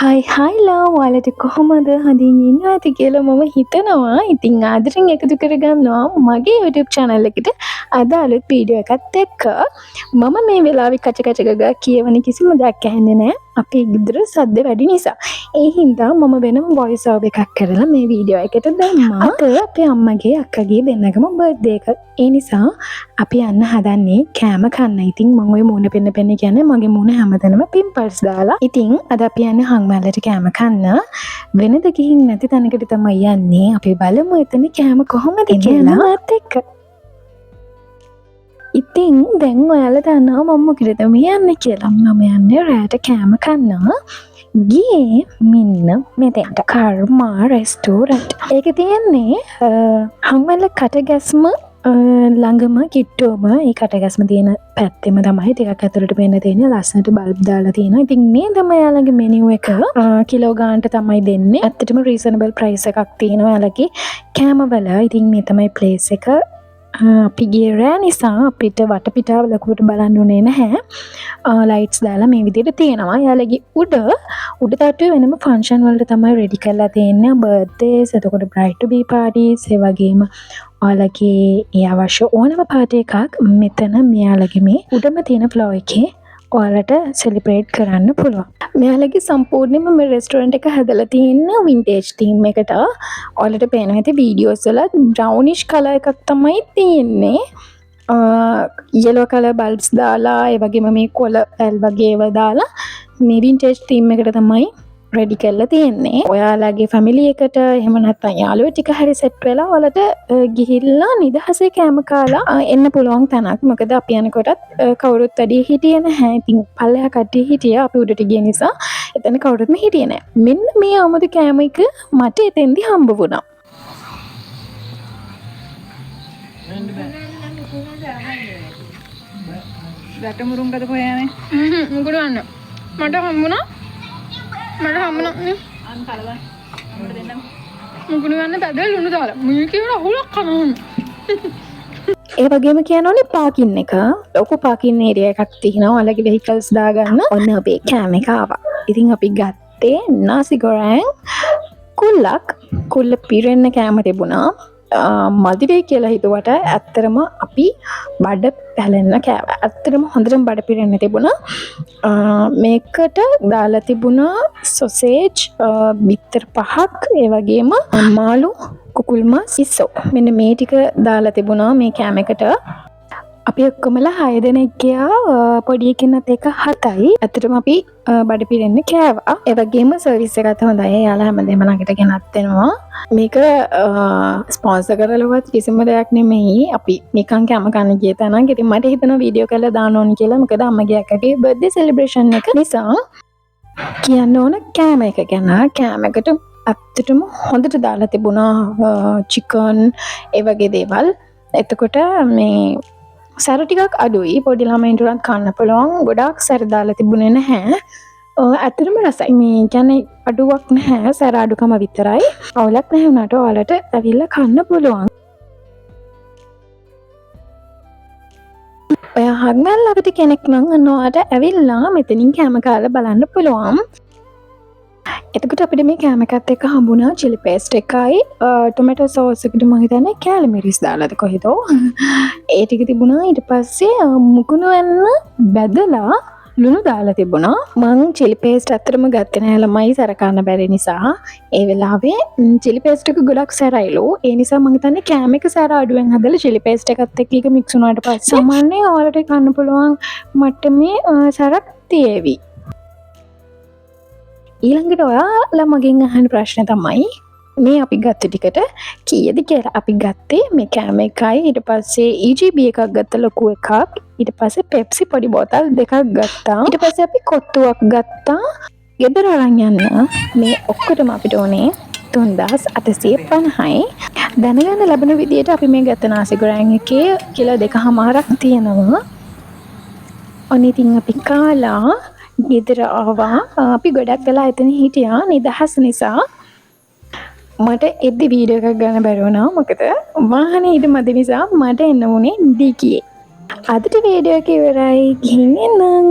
හයිලා ඔයාලට කොහොමද හඳින් ඉන්නවා ඇති කියලා මම හිතනවා. ඉතින් ආදරෙන් එකතු කරගන්නවා මගේ YouTube channel එකට අද අලුත් වීඩියෝ එකත් එක්ක. මම මේ වෙලාවේ කච කච ගගා කියවන කිසිම දෙයක් ඇහෙන්නේ නැහැ. අපේ ගෙදර සද්ද වැඩි නිසා. ඒ හින්දා මම වෙනම voice over එකක් කරලා මේ වීඩියෝ එකට දැම්මා. අද අපේ අම්මගේ අක්කගේ දෙන්නගම birthday එක. ඒ නිසා අපි යන්න හදන්නේ කෑම කන්න. ඉතින් මම ওই මූණ පෙන්න කියන්නේ මගේ මූණ හැමතැනම පිම්පල්ස් දාලා. ඉතින් අද අපි යන්නේ හංගමල්ලට කෑම කන්න. වෙනද ගිහින් නැති තැනකට තමයි යන්නේ. අපි බලමු එතන කෑම කොහොමද කියලා මාත් එක්ක. ඉතින් දැන් ඔයාලා දන්නවා මම මොකටද මේ යන්නේ කියලා. මම යන්නේ රැට කෑම කන්න. ගියේ මෙන්න මෙතෙන්ට කර්මා රෙස්ටෝරන්ට්. ඒක තියෙන්නේ හංගමල්ල කටගැස්ම ළඟම කිට්ටුවම. ඒ කටගැස්ම තියෙන පැත්තෙම තමයි ටිකක් ඇතුළට වෙන්න තියෙන ලස්සනට බල්බ් දාලා තියෙනවා. ඉතින් මේ තමයි යාළගේ මෙනු එක. කිලෝ ගානට තමයි දෙන්නේ. ඇත්තටම රීසනබල් ප්‍රයිස් එකක් තියෙනවා යාළගේ කෑමවල. ඉතින් මේ තමයි ප්ලේස් එක. අපි ගියේ රෑ නිසා අපිට වටපිටාව ලකුවට බලන්න උනේ නැහැ. ලයිට්ස් දාලා මේ විදිහට තියෙනවා. යාළගේ උඩ තට්ටුවේ වෙනම ෆන්ක්ෂන් වලට තමයි රෙඩි කරලා තියෙන්නේ. බර්ත්ඩේස්, එතකොට බ්‍රයිඩ් ටු බී පාටිස්, ඒ වගේම ඔයාලගේ ඒ අවශ්‍ය ඕනම පාටි එකක් මෙතන මෙයාලගේ මේ උඩම තියෙන ෆ්ලෝ එකේ ඔයාලට සෙලිබ්‍රේට් කරන්න පුළුවන්. මෙයාලගේ සම්පූර්ණයෙන්ම මේ රෙස්ටෝරන්ට් එක හදලා තියෙන වින්ටේජ් තීම් එකට. ඔයාලට පේනවා ඇති වීඩියෝස් වල බ්‍රවුනිෂ් කලර් එකක් තමයි තියෙන්නේ. yellow color bulbs දාලා ඒ වගේම මේ කොළ පැල් වගේ ඒවා දාලා මේ වින්ටේජ් තීම් එකට තමයි රෙඩි කරලා තියෙන්නේ. ඔයාලගේ ෆැමිලි එකට එහෙම නැත්නම් යාළුවෝ ටික හරි සෙට් වෙලා ඔයාලට ගිහිල්ලා නිදහසේ කෑම කාලා එන්න පුළුවන් තැනක්. මොකද අපි යනකොටත් කවුරුත් වැඩි හිටියේ නැහැ. ඉතින් පල්ලෙහා කට්ටිය හිටියා. අපි උඩට ගිය නිසා එතන කවුරුත්ම හිටියේ නැහැ. මෙන්න මේ අමුතු කෑම එක මට එතෙන්දි හම්බ වුණා. රටමුරුම් කද කොහේනේ? මුකුඩ වන්න. මට හම්බුණා. අන් කලවන්න. අපිට දෙන්න. මුකුණු ගන්න පැදල් ලුණු දාලා. මේකේ වල අහුලක් කනවා. ඒ වගේම කියනෝනේ පාකින් එක. ලොකු පාකින් ඒරියා එකක් තියෙනවා. ඔයාලගේ vehicles දාගන්න. ඔන්න අපේ කෑම එක ආවා. ඉතින් අපි ගත්තේ nasi goreng කුල්ල පිරෙන්න කෑම තිබුණා. මදි වෙයි කියලා හිතුවට ඇත්තටම අපි බඩ පැලෙන්න කෑවා. ඇත්තටම හොඳටම බඩ පිරෙන්න තිබුණා. මේකට දාලා තිබුණා සොසේජ් බිත්තර 5ක්, ඒ වගේම මාළු, කුකුල් මස්, ඉස්සෝ. මෙන්න මේ ටික දාලා තිබුණා මේ කෑම එකට. අපි ඔක්කොමලා 6 දෙනෙක් ගියා. පොඩි එකෙක්නත් එක 7යි. ඇත්තටම අපි බඩ පිරෙන්න කෑවා. ඒ වගේම සර්විස් එකත් හොඳයි. යාළුවා හැමදේම ළඟට ගෙනත් දෙනවා. මේක ස්පොන්සර් කරලවත් කිසිම දෙයක් නෙමෙයි. අපි නිකන් කෑම කන්න ගිය තැනක්. ඉතින් මට හිතෙනවා වීඩියෝ කරලා දාන්න ඕනි කියලා. මොකද අම්මගේ අක්කගේ බර්ත්ඩේ සෙලිබ්‍රේෂන් එක නිසා කියන්න ඕන කෑම එක ගැන. කෑම එකට ඇත්තටම හොඳට දාලා තිබුණා චිකන් ඒ වගේ දේවල්. එතකොට මේ සැර ටිකක් අඩුයි. පොඩි ළමයින්ට උනත් කන්න පුළුවන්. ගොඩාක් සැර දාලා තිබුණේ නැහැ. ඇත්තටම රසයි. මේ කියන්නේ අඩුවක් නැහැ. සැර අඩුකම විතරයි. අවුලක් නැහැ උනාට ඔයාලට ඇවිල්ලා කන්න පුළුවන්. ඔයා හංගමල්ල අපිට කෙනෙක් නම් අන්න ඔයාට ඇවිල්ලා මෙතනින් කෑම කාලා බලන්න පුළුවන්. එතකොට අපිට මේ කෑම එකත් එක්ක හම්බුණා chili paste එකයි tomato sauce එකට මම හිතන්නේ කැලමිරිස් දාලාද කොහෙද ඒ ටික තිබුණා. ඊට පස්සේ මුකුණු වෙන්න බැදලා ලුණු දාලා තිබුණා. මං chili paste අතරම ගත්තේ නැහැ ළමයි සැර කන්න බැරි නිසා. ඒ වෙලාවේ chili paste එක ගොඩක් සැරයිලු. ඒ නිසා මම හිතන්නේ කෑම එක සැර අඩුවෙන් හදලා chili paste එකත් එක්ක එක mix වුණාට පස්සේ සාමාන්‍යයෙන් ඔයාලට කන්න පුළුවන් මට්ටමේ සැරක් තියේවි. ඊළඟට ඔයාලා මගෙන් අහන ප්‍රශ්නේ තමයි මේ අපි ගත්ත ටිකට කීයද කියලා. අපි ගත්තේ මේ කෑම එකයි, ඊට පස්සේ EGB එකක් ගත්ත ලොකු එකක්, ඊට පස්සේ Pepsi පොඩි බෝතල් දෙකක් ගත්තා. ඊට පස්සේ අපි කොත්තුවක් ගත්තා. ගෙදර අරන් යන්න මේ ඔක්කොටම අපිට ඕනේ 3850යි. දැනගන්න ලැබෙන විදියට අපි මේ ගත්ත nasi goreng එකේ කිලෝ 2.5ක් තියෙනවා. ඔන්න ඉතින් අපි කාලා ගෙදර ආවා. අපි ගොඩක් වෙලා එතන හිටියා නිදහස් නිසා. මට එද්දි වීඩියෝ එකක් ගන්න බැරි වුණා. මොකද වාහනේ ඉඳ මැද නිසා මට එන්න උනේ ඩිකියේ. අදට වීඩියෝ එක ඉවරයි. ගිහින් එන්නම්.